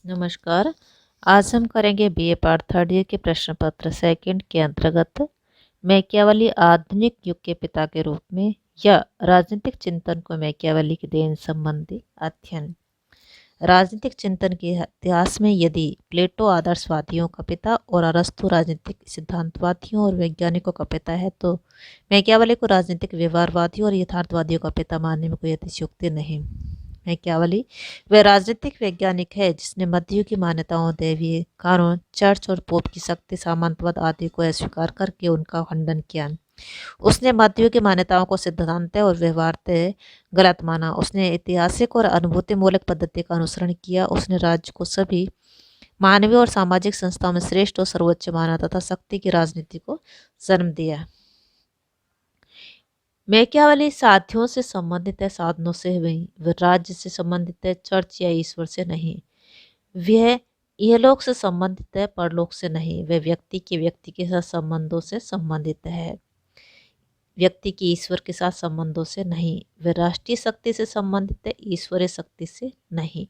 नमस्कार। आज हम करेंगे बीए पार्ट थर्ड ईयर के प्रश्न पत्र सेकंड के अंतर्गत मैकियावेली आधुनिक युग के पिता के रूप में या राजनीतिक चिंतन को मैकियावेली की देन संबंधी अध्ययन। राजनीतिक चिंतन के इतिहास में यदि प्लेटो आदर्शवादियों का पिता और अरस्तु राजनीतिक सिद्धांतवादियों और वैज्ञानिकों का पिता है, तो मैकियावेली को राजनीतिक व्यवहारवादियों और यथार्थवादियों का पिता मानने में कोई अतिशयोक्ति नहीं। मैकियावेली वह राजनीतिक वैज्ञानिक है जिसने मध्ययुग की मान्यताओं, दैवीय कानून, चर्च और पोप की शक्ति, सामंतवाद आदि को अस्वीकार करके उनका खंडन किया। उसने मध्ययुग की मान्यताओं को सिद्धांत और व्यवहारतः गलत माना। उसने ऐतिहासिक और अनुभूति मूलक पद्धति का अनुसरण किया। उसने राज्य को सभी मानवीय और सामाजिक संस्थाओं में श्रेष्ठ और सर्वोच्च माना तथा शक्ति की राजनीति को जन्म दिया। मैकियावेली साथियों से संबंधित है, साधनों से नहीं। वह राज्य से संबंधित है, चर्च या ईश्वर से नहीं। वह इहलोक से संबंधित है, परलोक से नहीं। वह व्यक्ति के साथ संबंधों से संबंधित है, व्यक्ति की ईश्वर के साथ संबंधों से नहीं। वह राष्ट्रीय शक्ति से संबंधित है, ईश्वरीय शक्ति से नहीं।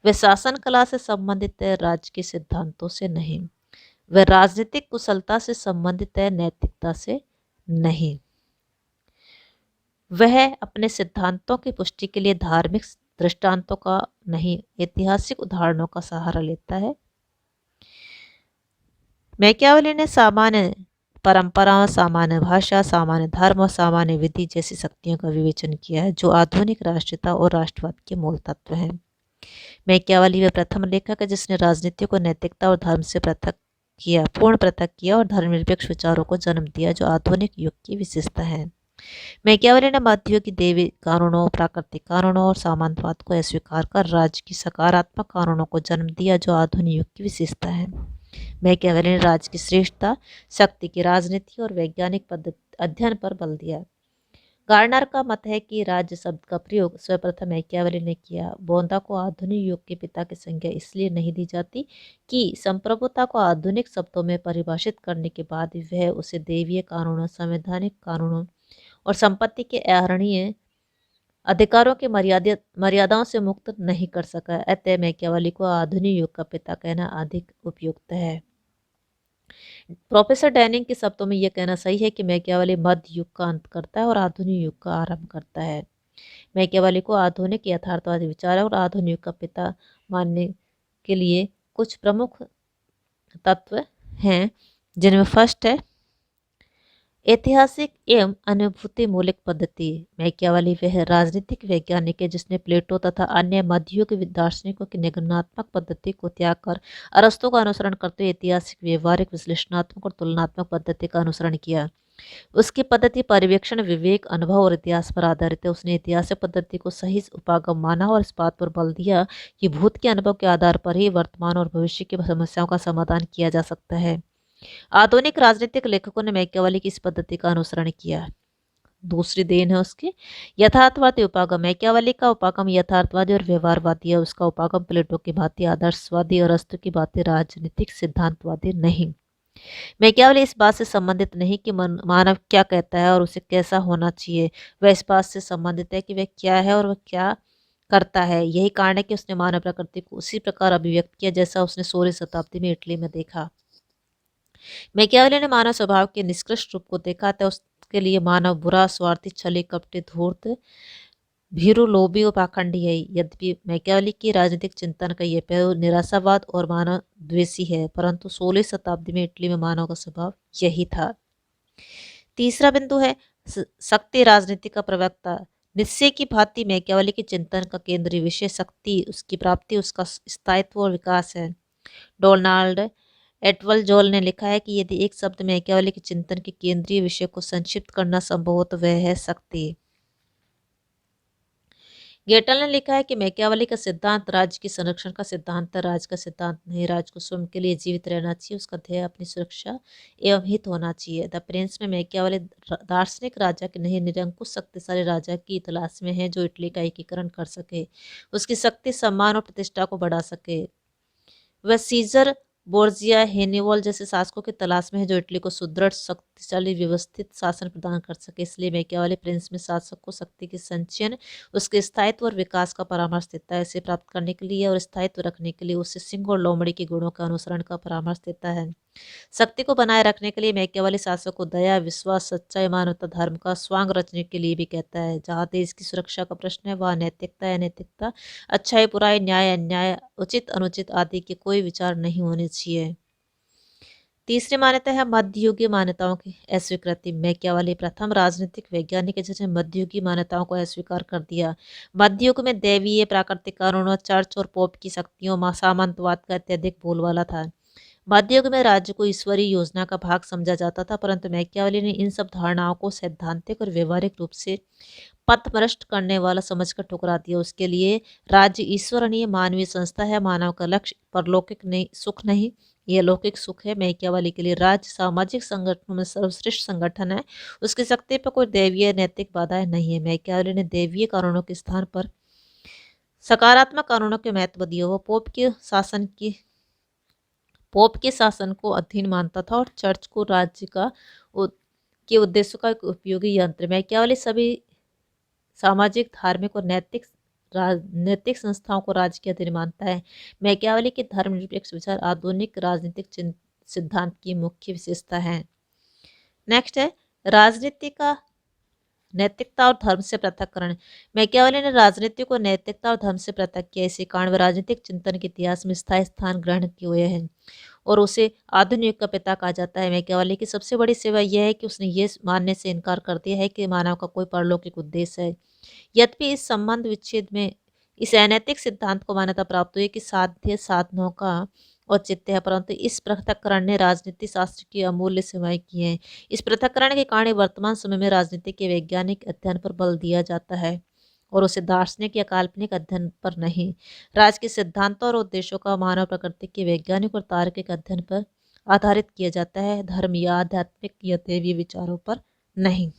वह शासन कला से संबंधित है, राज्य के सिद्धांतों से नहीं। वह राजनीतिक कुशलता से संबंधित है, नैतिकता से नहीं। वह अपने सिद्धांतों की पुष्टि के लिए धार्मिक दृष्टांतों का नहीं, ऐतिहासिक उदाहरणों का सहारा लेता है। मैकियावेली ने सामान्य परंपराओं, सामान्य भाषा, सामान्य धर्म और सामान्य विधि जैसी शक्तियों का विवेचन किया है जो आधुनिक राष्ट्रीयता और राष्ट्रवाद के मूल तत्व हैं। मैकियावेली वह प्रथम लेखक है जिसने राजनीति को नैतिकता और धर्म से पूर्ण पृथक किया और धर्मनिरपेक्ष विचारों को जन्म दिया जो आधुनिक युग की विशेषता है। मैकियावेली ने मध्ययुग की दैवी कानूनों, प्राकृतिक कानूनों और सामंतवाद को अस्वीकार कर राज्य की सकारात्मक कानूनों को जन्म दिया जो आधुनिक युग की विशेषता है। मैकियावेली ने राज्य की श्रेष्ठता, शक्ति की राजनीति और वैज्ञानिक पद्धति अध्ययन पर बल दिया। गार्नर का मत है कि राज्य शब्द का प्रयोग सर्वप्रथम मैकियावेली ने किया। बोंदा को आधुनिक युग के पिता की संज्ञा इसलिए नहीं दी जाती कि संप्रभुता को आधुनिक शब्दों में परिभाषित करने के बाद वह उसे दैवीय कानूनों, संवैधानिक कानूनों और संपत्ति के आहरणीय अधिकारों की मर्यादाओं से मुक्त नहीं कर सका। अतः मैकियावेली को आधुनिक युग का पिता कहना अधिक उपयुक्त है। प्रोफेसर डैनिंग के शब्दों में यह कहना सही है कि मैकियावेली मध्य युग का अंत करता है और आधुनिक युग का आरंभ करता है। मैकियावेली को आधुनिक यथार्थवादी विचार और आधुनिक युग का पिता मानने के लिए कुछ प्रमुख तत्व हैं, जिनमें फर्स्ट है ऐतिहासिक एवं अनुभूति मूलक पद्धति। मैकियावेली वह राजनीतिक वैज्ञानिक है जिसने प्लेटो तथा अन्य मध्ययुग दार्शनिकों की निगमनात्मक पद्धति को त्याग कर अरस्तु का अनुसरण करते हुए ऐतिहासिक, व्यवहारिक, विश्लेषणात्मक और तुलनात्मक पद्धति का अनुसरण किया। उसकी पद्धति पर्यवेक्षण, विवेक, अनुभव और इतिहास पर आधारित है। उसने ऐतिहासिक पद्धति को सही उपागम माना और इस बात पर बल दिया कि भूत के अनुभव के आधार पर ही वर्तमान और भविष्य की समस्याओं का समाधान किया जा सकता है। आधुनिक राजनीतिक लेखकों ने मैकियावेली की इस पद्धति का अनुसरण किया। दूसरी देन है उसकी यथार्थवादी उपागम। मैकियावेली का उपागम यथार्थवादी और व्यवहारवादी है। उसका उपागम प्लेटो की भांति आदर्शवादी और अरस्तु की भांति राजनीतिक सिद्धांतवादी नहीं। मैकियावेली इस बात से संबंधित नहीं कि मानव क्या कहता है और उसे कैसा होना चाहिए। वह इस बात से संबंधित है कि वह क्या है और वह क्या करता है। यही कारण है कि उसने मानव प्रकृति को उसी प्रकार अभिव्यक्त किया जैसा उसने 16वीं शताब्दी में इटली में देखा। मैकियावेली ने मानव स्वभाव के निष्कृष्ट रूप को देखा था। उसके लिए मानव बुरा, स्वार्थी, छली, कपटी, धूर्त, भीरु, लोभी और पाखंडी है। यद्यपि मैकियावेली की राजनीतिक चिंतन का यह पहलू निराशावाद और मानव द्वेषी है, परंतु 16वीं शताब्दी में इटली में मानव का स्वभाव यही था। तीसरा बिंदु है शक्ति राजनीति का प्रवक्ता। निश्चय की भांति मैकियावेली के चिंतन का केंद्रीय विषय शक्ति, उसकी प्राप्ति, उसका स्थायित्व और विकास है। डोनाल्ड एटवल-जोल ने लिखा है कि यदि एक शब्द में मैकियावेली के चिंतन के केंद्रीय विषय को संक्षिप्त करना संभव हो तो वह है शक्ति। गेटल ने लिखा है कि मैकियावेली का सिद्धांत राज्य की संरक्षण का सिद्धांत है, राज्य का सिद्धांत नहीं। राज्य को स्वयं के लिए जीवित रहना चाहिए, उसका ध्येय अपनी सुरक्षा एवं हित होना चाहिए। द प्रिंस में मैकियावेली दार्शनिक राजा के नहीं, निरंकुश शक्तिशाली राजा की तलाश में है जो इटली का एकीकरण कर सके, उसकी शक्ति, सम्मान और प्रतिष्ठा को बढ़ा सके। वह सीजर बोर्जिया हेनिवल जैसे शासकों की तलाश में है जो इटली को सुदृढ़ शक्तिशाली व्यवस्थित शासन प्रदान कर सके। इसलिए मैकियावेली प्रिंस में शासक को शक्ति की संचयन, उसके स्थायित्व और विकास का परामर्श देता है। इसे प्राप्त करने के लिए और स्थायित्व रखने के लिए उसे सिंह और लोमड़ी के गुणों का अनुसरण का परामर्श देता है। शक्ति को बनाए रखने के लिए मैकियावेली शासक को दया, विश्वास, सच्चाई, मानवता, धर्म का स्वांग रचने के लिए भी कहता है। जहाँ देश की सुरक्षा का प्रश्न है वहाँ नैतिकता, अनैतिकता, अच्छाई, बुराई, न्याय, अन्याय, उचित, अनुचित आदि के कोई विचार नहीं होने चाहिए। तीसरी मान्यता है मध्ययुगीय मान्यताओं की अस्वीकृति। मैकियावेली प्रथम राजनीतिक वैज्ञानिक है जिसने मध्ययुगीय मान्यताओं को अस्वीकार कर दिया। मध्ययुग में दैवीय प्राकृतिक कानूनों, चर्च और पोप की शक्तियों, सामंतवाद का अत्यधिक बोलबाला था। मध्ययुग में राज्य को ईश्वरीय योजना का भाग समझा जाता था, परंतु मैकियावेली ने इन सब धारणाओं को सैद्धांतिक और व्यवहारिक रूप से पथभ्रष्ट करने वाला समझकर ठुकरा दिया। उसके लिए राज्य ईश्वरणीय मानवीय संस्था है। मानव का लक्ष्य परलौकिक नहीं, सुख नहीं, यह लौकिक सुख है। मैकियावेली के लिए राज्य सामाजिक संगठनों में सर्वश्रेष्ठ संगठन है। उसकी शक्ति पर कोई दैवीय नैतिक बाधाएं नहीं है। मैकियावेली ने दैवीय कानूनों के स्थान पर सकारात्मक कानूनों के महत्व दिया। वो पोप के शासन को अधीन मानता था और चर्च को राज्य के उद्देश्यों का एक उपयोगी यंत्र। मैकियावेली सभी सामाजिक, धार्मिक और नैतिक संस्थाओं को राज्य के अधीन मानता है। मैकियावेली के धर्मनिरपेक्ष विचार आधुनिक राजनीतिक सिद्धांत की मुख्य विशेषता है। नेक्स्ट है राजनीति का नैतिकता और धर्म से पृथक्करण। मैकियावेली ने राजनीति को नैतिकता और धर्म से पृथक किया। इसी कारण वह राजनीतिक चिंतन के इतिहास में स्थायी स्थान ग्रहण किए हुए हैं और उसे आधुनिक युग का पिता कहा जाता है। मैकियावेली की सबसे बड़ी सेवा यह है कि उसने ये मानने से इनकार कर दिया है कि मानव का कोई परलौकिक उद्देश्य है। यद्यपि इस संबंध विच्छेद में इस अनैतिक सिद्धांत को मान्यता प्राप्त हुई कि साध्य साधनों का औचित्य है, परंतु इस पृथक्करण ने राजनीति शास्त्र की अमूल्य सेवाएं की हैं। इस पृथक्करण के कारण वर्तमान समय में राजनीति के वैज्ञानिक अध्ययन पर बल दिया जाता है और उसे दार्शनिक या काल्पनिक अध्ययन पर नहीं। राज के सिद्धांतों और उद्देश्यों का मानव प्रकृति के वैज्ञानिक और तार्किक अध्ययन पर आधारित किया जाता है, धर्म या आध्यात्मिक या दैवीय विचारों पर नहीं।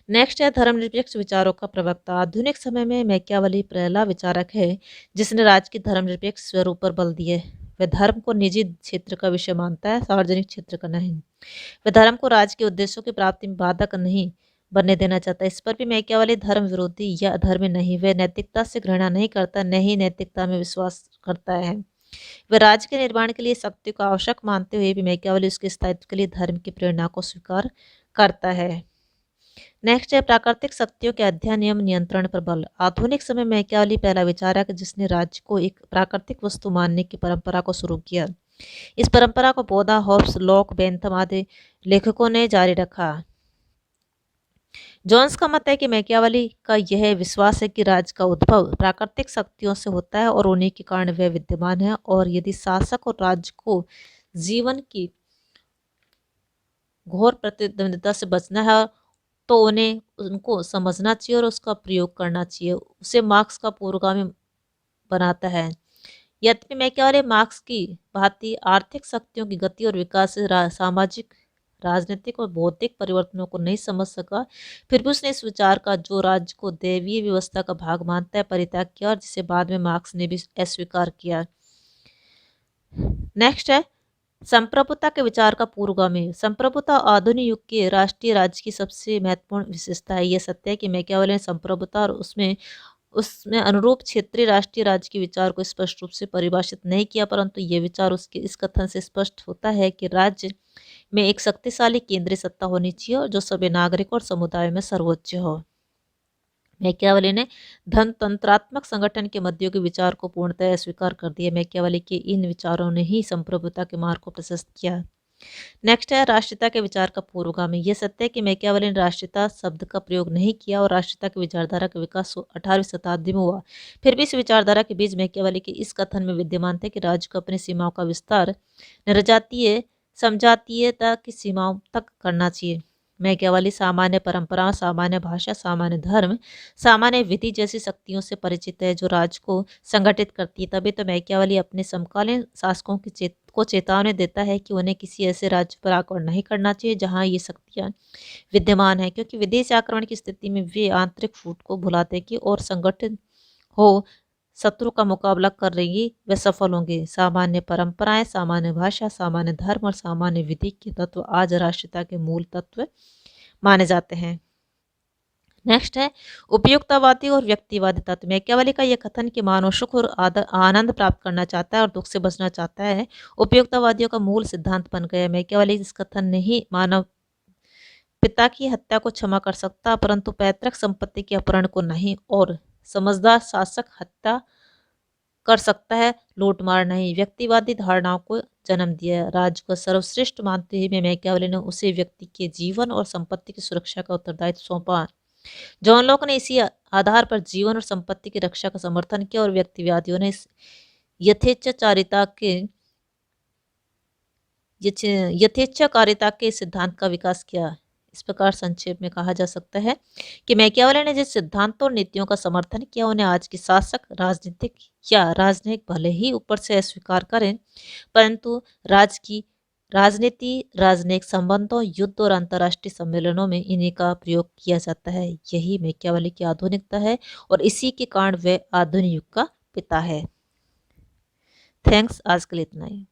नेक्स्ट है धर्मनिरपेक्ष विचारों का प्रवक्ता। आधुनिक समय में मैकियावेली पहला विचारक है जिसने राज्य के धर्मनिरपेक्ष स्वरूप पर बल दिए। वह धर्म को निजी क्षेत्र का विषय मानता है, सार्वजनिक क्षेत्र का नहीं। वह धर्म को राज्य के उद्देश्यों की प्राप्ति में बाधक नहीं बनने देना चाहता। इस पर भी मैकियावेली धर्म विरोधी या अधर्मी नहीं। वह नैतिकता से घृणा नहीं करता, न ही नैतिकता में विश्वास करता है। वह राज्य के निर्माण के लिए शक्ति को आवश्यक मानते हुए भी मैकियावेली उसके स्थायित्व के लिए धर्म की प्रेरणा को स्वीकार करता है। नेक्स्ट है प्राकृतिक शक्तियों के अध्ययन एवं नियंत्रण पर बल। आधुनिक समय में मैकियावेली पहला विचारक जिसने राज्य को एक प्राकृतिक वस्तु मानने की परंपरा को शुरू किया। इस परंपरा को बोधा, हॉब्स, लॉक, बेंथम आदि लेखकों ने जारी रखा। जोन्स का मत है कि मैकियावेली का यह विश्वास है कि राज्य का उद्भव प्राकृतिक शक्तियों से होता है और उन्हीं के कारण वह विद्यमान है, और यदि शासक और राज्य को जीवन की घोर प्रतिद्वंदिता से बचना है तो उन्हें उनको समझना चाहिए और उसका प्रयोग करना चाहिए। उसे मार्क्स का पूर्वगामी बनाता है। यद्यपि मैकियावेली मार्क्स की भांति आर्थिक शक्तियों की गति और विकास से सामाजिक, राजनीतिक और बौद्धिक परिवर्तनों को नहीं समझ सका, फिर भी उसने इस विचार का, जो राज्य को दैवीय व्यवस्था का भाग मानता है, परित्याग किया और जिसे बाद में मार्क्स ने भी अस्वीकार किया। नेक्स्ट है संप्रभुता के विचार का पूर्वगामी। संप्रभुता आधुनिक युग के राष्ट्रीय राज्य की सबसे महत्वपूर्ण विशेषता है। यह सत्य है कि मैकियावेली ने संप्रभुता और उसमें अनुरूप क्षेत्रीय राष्ट्रीय राज्य के विचार को स्पष्ट रूप से परिभाषित नहीं किया, परंतु यह विचार उसके इस कथन से स्पष्ट होता है कि राज्य में एक शक्तिशाली केंद्रीय सत्ता होनी चाहिए और जो सभी नागरिकों और समुदायों में सर्वोच्च हो। मैकियावेली ने धनतंत्रात्मक संगठन के मध्ययुगीय विचार को पूर्णतः अस्वीकार कर दिया। मैकियावेली के इन विचारों ने ही संप्रभुता के मार्ग को प्रशस्त किया। नेक्स्ट है राष्ट्रीयता के विचार का पूर्वगामी। यह सत्य है कि मैकियावेली ने राष्ट्रीयता शब्द का प्रयोग नहीं किया और राष्ट्रीयता की विचारधारा का विकास 18वीं शताब्दी में हुआ। फिर भी इस विचारधारा के बीच मैकियावेली के इस कथन में विद्यमान थे कि राज्य को अपनी सीमाओं का विस्तार निर्जातीय समजातीयता की सीमाओं तक करना चाहिए। मैकियावेली सामान्य परंपराओं, सामान्य भाषा, सामान्य धर्म, सामान्य विधि जैसी शक्तियों से परिचित है जो राज्य को संगठित करती है। तभी तो मैकियावेली अपने समकालीन शासकों को चेतावनी देता है कि उन्हें किसी ऐसे राज्य पर आक्रमण नहीं करना चाहिए जहां ये शक्तियां विद्यमान है, क्योंकि विदेशी आक्रमण की स्थिति में वे आंतरिक फूट को भुलाते कि और संगठित हो शत्रु का मुकाबला करेंगी वे सफल होंगे। सामान्य परंपराएं, सामान्य भाषा, सामान्य धर्म और सामान्य विधि के तत्व आज राष्ट्रीयता के मूल तत्व माने जाते हैं। नेक्स्ट है उपयुक्तवादी और व्यक्तिवादी तत्व। मैकियावेली का यह कथन कि मानव सुख और आनंद प्राप्त करना चाहता है और दुख से बचना चाहता है, उपयुक्तवादियों का मूल सिद्धांत बन गया। मैकियावेली इस कथन ने ही मानव पिता की हत्या को क्षमा कर सकता, परंतु पैतृक संपत्ति के अपहरण को नहीं, और समझदार शासक हत्या कर सकता है, लूटमार नहीं। व्यक्तिवादी धारणाओं को जन्म दिया। राज्य को सर्वश्रेष्ठ मानते हुए मैकियावेली ने उसे व्यक्ति के जीवन और संपत्ति की सुरक्षा का उत्तरदायित्व सौंपा। जॉन लॉक ने इसी आधार पर जीवन और संपत्ति की रक्षा का समर्थन किया और व्यक्तिवादियों ने इस यथेच्छाकारिता के सिद्धांत का विकास किया। इस प्रकार संक्षेप में कहा जा सकता है कि मैकियावेली ने जिस सिद्धांतों और नीतियों का समर्थन किया उन्हें आज के शासक राजनीतिक या राजनयिक भले ही ऊपर से अस्वीकार करें, परंतु राजनीति, राजनयिक संबंधों, युद्ध और अंतर्राष्ट्रीय सम्मेलनों में इन्हीं का प्रयोग किया जाता है। यही मैकियावेली की आधुनिकता है और इसी के कारण वह आधुनिक युग का पिता है। थैंक्स, आज के लिए इतना ही।